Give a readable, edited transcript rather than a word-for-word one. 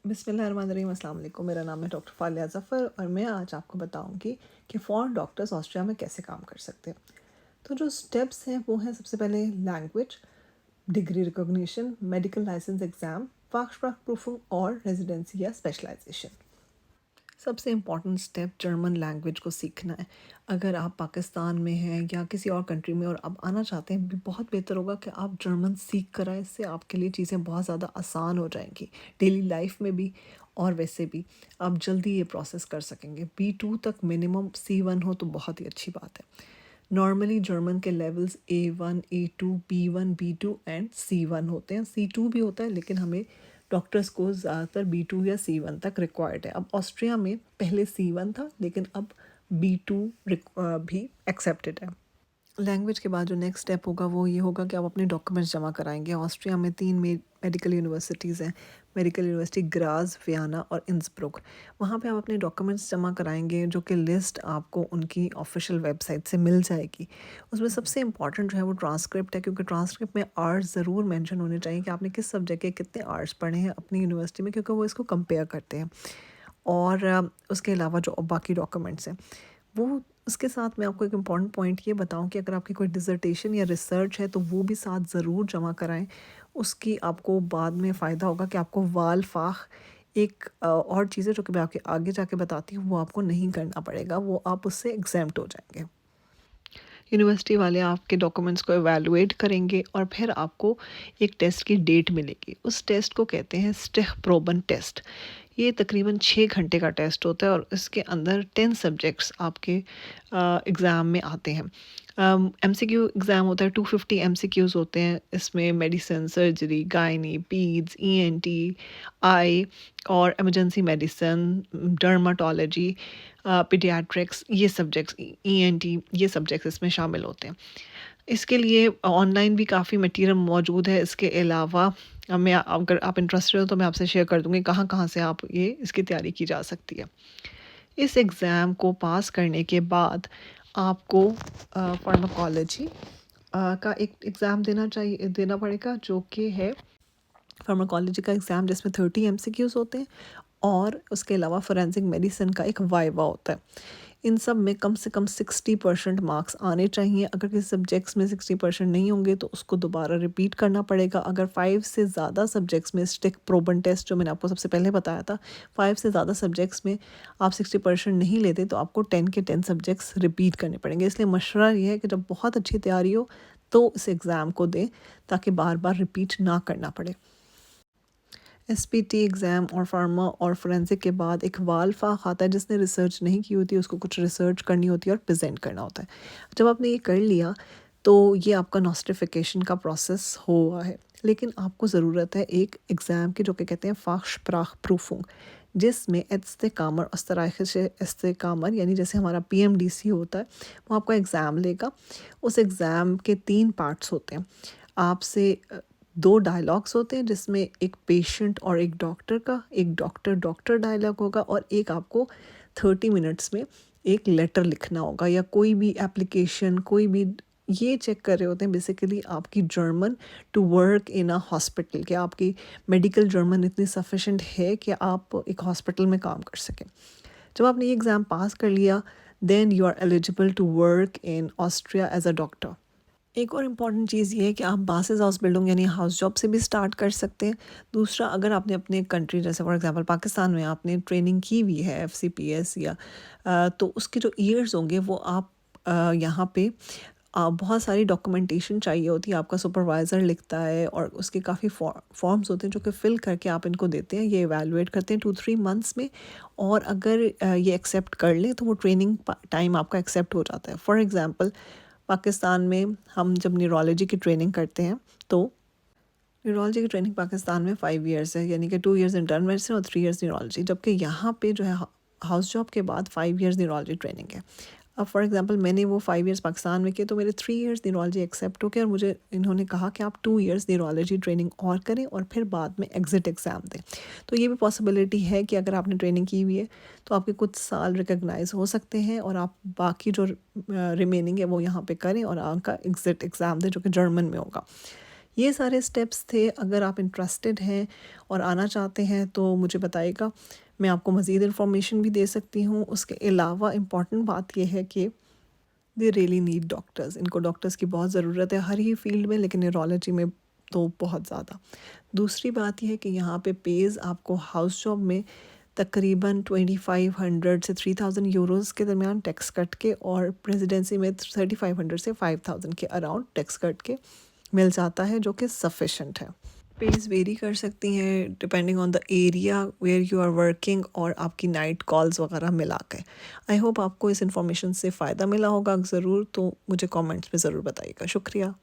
बिस्मिल्लाहिर्रहमानिर्रहीम, अस्सलाम वालेकुम। मेरा नाम है डॉक्टर फ़ालिया ज़फ़र और मैं आज आपको बताऊंगी कि फ़ॉरेन डॉक्टर्स ऑस्ट्रिया में कैसे काम कर सकते हैं। तो जो स्टेप्स हैं वो हैं, सबसे पहले language, degree recognition, medical licence exam, फाक्सप्राख और रेजिडेंसी या स्पेशलाइजेशन। सबसे इम्पॉर्टेंट स्टेप जर्मन लैंग्वेज को सीखना है। अगर आप पाकिस्तान में हैं या किसी और कंट्री में और आप आना चाहते हैं, बहुत बेहतर होगा कि आप जर्मन सीख कर आएँ। इससे आपके लिए चीज़ें बहुत ज़्यादा आसान हो जाएंगी, डेली लाइफ में भी और वैसे भी आप जल्दी ये प्रोसेस कर सकेंगे। B2 तक मिनिमम, C1 हो तो बहुत ही अच्छी बात है। नॉर्मली जर्मन के levels A1, A2, B1, B2 and C1 होते हैं। C2 भी होता है, लेकिन हमें डॉक्टर्स को ज़्यादातर B2 या C1 तक रिक्वायर्ड है। अब ऑस्ट्रिया में पहले C1 था, लेकिन अब B2 भी एक्सेप्टेड है। लैंग्वेज के बाद जो नेक्स्ट स्टेप होगा वो ये होगा कि आप अपने डॉक्यूमेंट्स जमा कराएंगे। ऑस्ट्रिया में 3 मेडिकल यूनिवर्सिटीज़ हैं, मेडिकल यूनिवर्सिटी ग्राज, वियना और इंसब्रुक। वहाँ पे आप अपने डॉक्यूमेंट्स जमा कराएंगे, जो कि लिस्ट आपको उनकी ऑफिशियल वेबसाइट से मिल जाएगी। उसमें सबसे इंपॉर्टेंट जो है वो ट्रांसक्रिप्ट है, क्योंकि ट्रांसक्रिप्ट में आर्ट्स ज़रूर मेंशन होने चाहिए कि आपने किस सब्जेक्ट के कितने आर्ट्स पढ़े हैं अपनी यूनिवर्सिटी में, क्योंकि वो इसको कंपेयर करते हैं। और उसके अलावा जो बाकी डॉक्यूमेंट्स हैं वो, उसके साथ मैं आपको एक इम्पॉर्टेंट पॉइंट ये बताऊं कि अगर आपकी कोई डिसर्टेशन या रिसर्च है तो वो भी साथ ज़रूर जमा कराएं। उसकी आपको बाद में फ़ायदा होगा कि आपको वाल फाख एक और चीज़ है जो कि मैं आपके आगे जाके बताती हूँ, वो आपको नहीं करना पड़ेगा, वो आप उससे एग्जेम्प्ट हो जाएंगे। यूनिवर्सिटी वाले आपके डॉक्यूमेंट्स को एवेलुएट करेंगे और फिर आपको एक टेस्ट की डेट मिलेगी। उस टेस्ट को कहते हैं स्टिख प्रोबन टेस्ट। ये तकरीबन 6 घंटे का टेस्ट होता है और इसके अंदर 10 सब्जेक्ट्स आपके एग्ज़ाम में आते हैं। MCQ एग्ज़ाम होता है, 250 MCQs होते हैं। इसमें मेडिसिन, सर्जरी, गायनी, पीड्स, ENT, आई और इमरजेंसी मेडिसिन, डर्माटोलॉजी, पीडियाट्रिक्स, ये सब्जेक्ट्स, ENT, ये सब्जेक्ट्स इसमें शामिल होते हैं। इसके लिए ऑनलाइन भी काफ़ी मटेरियल मौजूद है। इसके अलावा मैं, अगर आप इंटरेस्टेड हो तो मैं आपसे शेयर कर दूँगी कहाँ कहाँ से आप ये इसकी तैयारी की जा सकती है। इस एग्ज़ाम को पास करने के बाद आपको फार्माकोलॉजी का एक एग्ज़ाम देना पड़ेगा, जो कि है फार्माकोलॉजी का एग्ज़ाम, जिसमें 30 MCQs होते हैं और उसके अलावा फोरेंसिक मेडिसिन का एक वाइवा होता है। इन सब में कम से कम 60% मार्क्स आने चाहिए। अगर किसी सब्जेक्ट्स में 60% नहीं होंगे तो उसको दोबारा रिपीट करना पड़ेगा। अगर 5 से ज़्यादा सब्जेक्ट्स में, स्टिक प्रोबन टेस्ट जो मैंने आपको सबसे पहले बताया था, 5 से ज़्यादा सब्जेक्ट्स में आप 60% नहीं लेते तो आपको 10 के 10 सब्जेक्ट्स रिपीट करने पड़ेंगे। इसलिए मशवरा ये है कि जब बहुत अच्छी तैयारी हो तो इस एग्ज़ाम को दें, ताकि बार बार रिपीट ना करना पड़े। SPT एग्ज़ाम और फार्मा और फोरेंसिक के बाद एक वालफा आता है। जिसने रिसर्च नहीं की होती उसको कुछ रिसर्च करनी होती है और प्रेजेंट करना होता है। जब आपने ये कर लिया तो ये आपका नोस्टिफिकेशन का प्रोसेस हुआ है। लेकिन आपको ज़रूरत है एक एग्ज़ाम की, जो कि कहते हैं फाक्सप्राख प्रूफुंग, जिसमें इस्तेकामर अस्तराइश इस्तेकामर, यानी जैसे हमारा PMDC होता है, वो आपका एग्ज़ाम लेगा। उस एग्ज़ाम के 3 पार्ट्स होते हैं। आपसे 2 डायलॉग्स होते हैं, जिसमें एक पेशेंट और एक डॉक्टर का, एक डॉक्टर डॉक्टर डायलॉग होगा और एक आपको 30 मिनट्स में एक लेटर लिखना होगा या कोई भी एप्लीकेशन, कोई भी। ये चेक कर रहे होते हैं बेसिकली आपकी German to work in a hospital, कि आपकी मेडिकल जर्मन इतनी सफिशेंट है कि आप एक हॉस्पिटल में काम कर सकें। जब आपने ये एग्ज़ाम पास कर लिया, then you are eligible to work in Austria as a doctor. एक और इम्पॉर्टेंट चीज़ ये है कि आप बासिस हाउस बिल्डिंग यानी हाउस जॉब से भी स्टार्ट कर सकते हैं। दूसरा, अगर आपने अपने कंट्री, जैसे फॉर एग्जांपल पाकिस्तान में आपने ट्रेनिंग की हुई है FCPS या तो उसके जो ईयर्स होंगे वो आप यहाँ पे बहुत सारी डॉक्यूमेंटेशन चाहिए होती है। आपका सुपरवाइज़र लिखता है और उसके काफ़ी फॉर्म्स होते हैं जो कि फ़िल करके आप इनको देते हैं। ये इवैल्यूएट करते हैं 2-3 मंथ्स में, और अगर ये एक्सेप्ट कर लें तो वो ट्रेनिंग टाइम आपका एक्सेप्ट हो जाता है। फॉर एग्ज़ाम्पल, पाकिस्तान में हम जब न्यूरोलॉजी की ट्रेनिंग करते हैं तो न्यूरोलॉजी की ट्रेनिंग पाकिस्तान में 5 ईयर्स है, यानी कि 2 ईयर्स इंटर्न मेडिसिन और 3 ईयर्स न्यूरोलॉजी, जबकि यहाँ पे जो है हाउस जॉब के बाद 5 ईयर्स न्यूरोलॉजी ट्रेनिंग है। अब फॉर एग्जांपल मैंने वो 5 ईयर्स पाकिस्तान में किए तो मेरे 3 ईयर्स न्यूरोलॉजी एक्सेप्ट हो गए और मुझे इन्होंने कहा कि आप 2 ईयर्स न्यूरोलॉजी ट्रेनिंग और करें और फिर बाद में एग्ज़िट एग्ज़ाम दें। तो ये भी पॉसिबिलिटी है कि अगर आपने ट्रेनिंग की हुई है तो आपके कुछ साल रिकग्नाइज हो सकते हैं और आप बाकी जो रिमेनिंग है वो यहाँ पे करें और आपका एग्ज़िट एग्ज़ाम दें, जो कि जर्मन में होगा। ये सारे स्टेप्स थे। अगर आप इंटरेस्टेड हैं और आना चाहते हैं तो मुझे बताइएगा, मैं आपको मज़ीद इन्फॉर्मेशन भी दे सकती हूँ। उसके अलावा इम्पॉर्टेंट बात ये है कि दे रियली नीड डॉक्टर्स, इनको डॉक्टर्स की बहुत ज़रूरत है हर ही फील्ड में, लेकिन न्यूरोलॉजी में तो बहुत ज़्यादा। दूसरी बात यह है कि यहाँ पे पेज़ आपको हाउस जॉब में तकरीबन 2500 से 3000 यूरोज़ के दरमियान टैक्स कट के, और प्रेसिडेंसी में 3500 से 5000 के अराउंड टैक्स कट के मिल जाता है, जो कि सफिशेंट है। पेज़ वेरी कर सकती हैं depending on the area where you are working और आपकी नाइट कॉल्स वगैरह मिला के। आई होप आपको इस इन्फॉर्मेशन से फ़ायदा मिला होगा। ज़रूर तो मुझे कमेंट्स में ज़रूर बताइएगा। शुक्रिया।